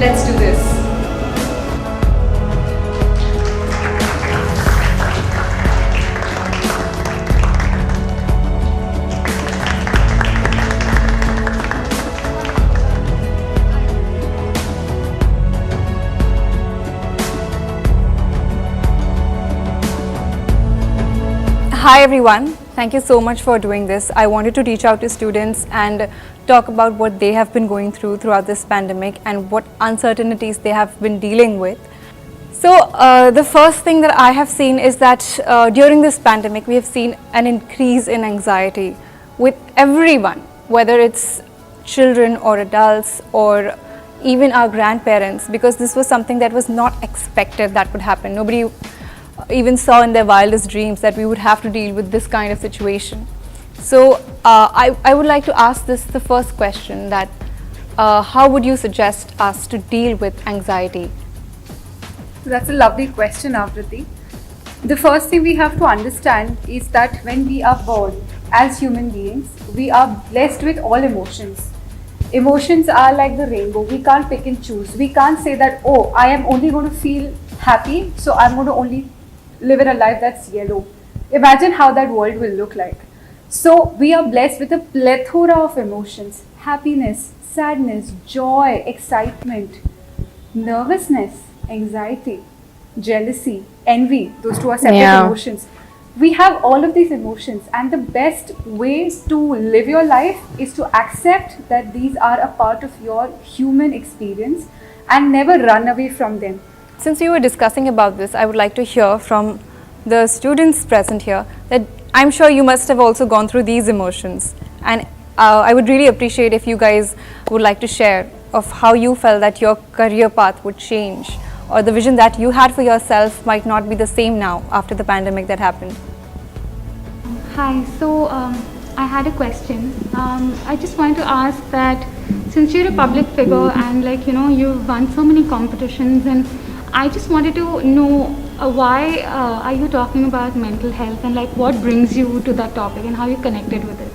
Let's do this. Hi everyone, thank you so much for doing this. I wanted to reach out to students and talk about what they have been going throughout this pandemic and what uncertainties they have been dealing with. So the first thing that I have seen is that during this pandemic we have seen an increase in anxiety with everyone, whether it's children or adults or even our grandparents, because this was something that was not expected that would happen. Nobody even saw in their wildest dreams that we would have to deal with this kind of situation. So I would like to ask the first question, that how would you suggest us to deal with anxiety? That's a lovely question, Aavriti. The first thing we have to understand is that when we are born as human beings, we are blessed with all emotions. Emotions are like the rainbow. We can't pick and choose. We can't say that, oh, I am only going to feel happy, so I'm going to only live in a life that's yellow. Imagine how that world will look like. So we are blessed with a plethora of emotions: happiness, sadness, joy, excitement, nervousness, anxiety, jealousy, envy. Those two are separate emotions. We have all of these emotions, and the best way to live your life is to accept that these are a part of your human experience and never run away from them. Since you were discussing about this, I would like to hear from the students present here that I'm sure you must have also gone through these emotions, and I would really appreciate if you guys would like to share of how you felt that your career path would change, or the vision that you had for yourself might not be the same now after the pandemic that happened. Hi, so I had a question. I just wanted to ask that since you're a public figure and you've won so many competitions, and I just wanted to know why are you talking about mental health, and what brings you to that topic and how you connected with it?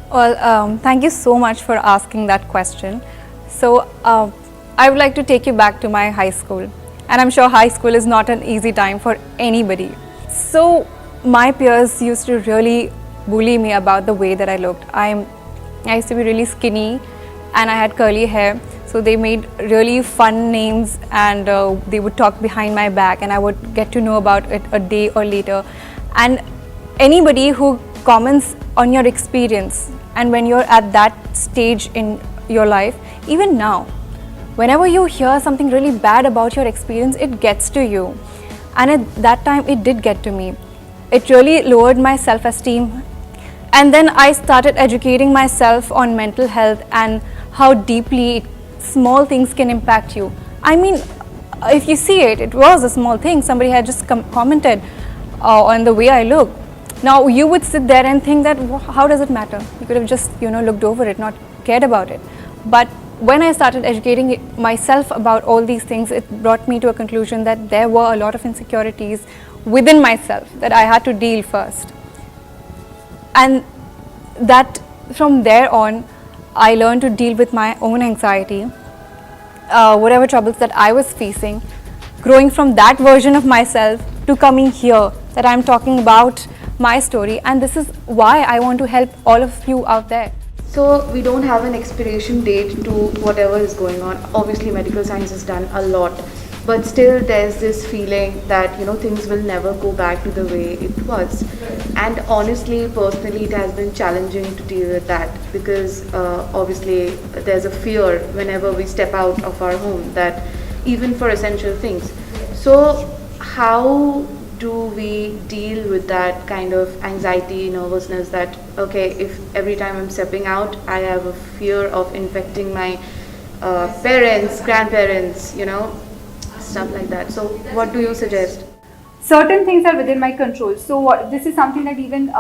Well, thank you so much for asking that question. So I would like to take you back to my high school, and I'm sure high school is not an easy time for anybody. So my peers used to really bully me about the way that I looked. I used to be really skinny and I had curly hair. So they made really fun names, and they would talk behind my back, and I would get to know about it a day or later. And anybody who comments on your experience, and when you're at that stage in your life, even now, whenever you hear something really bad about your experience, it gets to you. And at that time, it did get to me. It really lowered my self-esteem. And then I started educating myself on mental health and how deeply small things can impact you. I mean, if you see it, it was a small thing. Somebody had just commented on the way I look. Now you would sit there and think that, how does it matter? You could have just, looked over it, not cared about it. But when I started educating myself about all these things, it brought me to a conclusion that there were a lot of insecurities within myself that I had to deal first. And that from there on, I learned to deal with my own anxiety, whatever troubles that I was facing, growing from that version of myself to coming here, that I'm talking about my story, and this is why I want to help all of you out there. So we don't have an expiration date to whatever is going on. Obviously medical science has done a lot, but still there's this feeling that things will never go back to the way it was. And honestly, personally, it has been challenging to deal with that, because obviously there's a fear whenever we step out of our home, that even for essential things. So how do we deal with that kind of anxiety, nervousness, that okay, if every time I'm stepping out I have a fear of infecting my parents, grandparents, stuff like that. So what do you suggest? Certain things are within my control. So this is something that even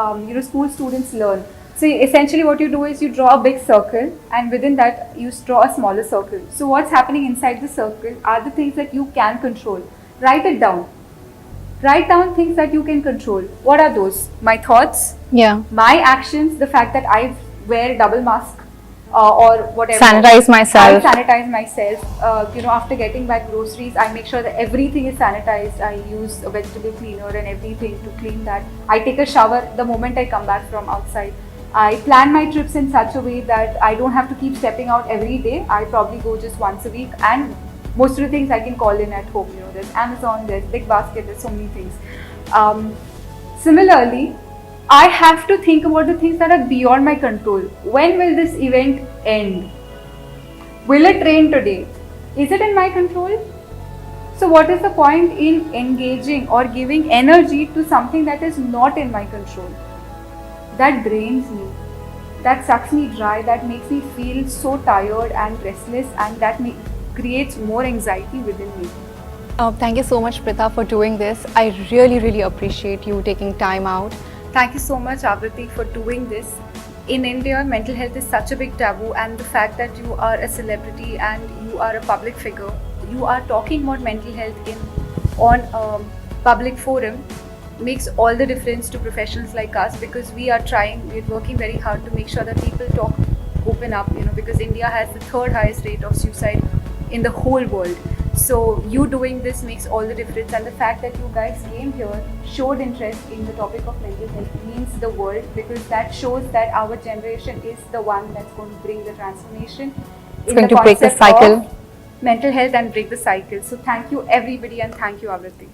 school students learn. So essentially what you do is you draw a big circle, and within that you draw a smaller circle. So what's happening inside the circle are the things that you can control. Write it down. Write down things that you can control. What are those? My thoughts, my actions, the fact that I wear double mask, or whatever. Sanitize myself. I sanitize myself. After getting back groceries, I make sure that everything is sanitized. I use a vegetable cleaner and everything to clean that. I take a shower the moment I come back from outside. I plan my trips in such a way that I don't have to keep stepping out every day. I probably go just once a week, and most of the things I can call in at home. There's Amazon, there's Big Basket, there's so many things. Similarly, I have to think about the things that are beyond my control. When will this event end? Will it rain today? Is it in my control? So what is the point in engaging or giving energy to something that is not in my control? That drains me, that sucks me dry, that makes me feel so tired and restless, and that creates more anxiety within me. Thank you so much, Pritha, for doing this. I really, really appreciate you taking time out. Thank you so much, Aavriti, for doing this. In India, mental health is such a big taboo, and the fact that you are a celebrity and you are a public figure, you are talking about mental health on a public forum, makes all the difference to professionals like us, because we're working very hard to make sure that people open up, because India has the third highest rate of suicide in the whole world. So you doing this makes all the difference, and the fact that you guys came here, showed interest in the topic of mental health means the world, because that shows that our generation is the one that's going to bring the transformation. It's going to break the cycle. Mental health and break the cycle. So thank you everybody, and thank you, Aavriti.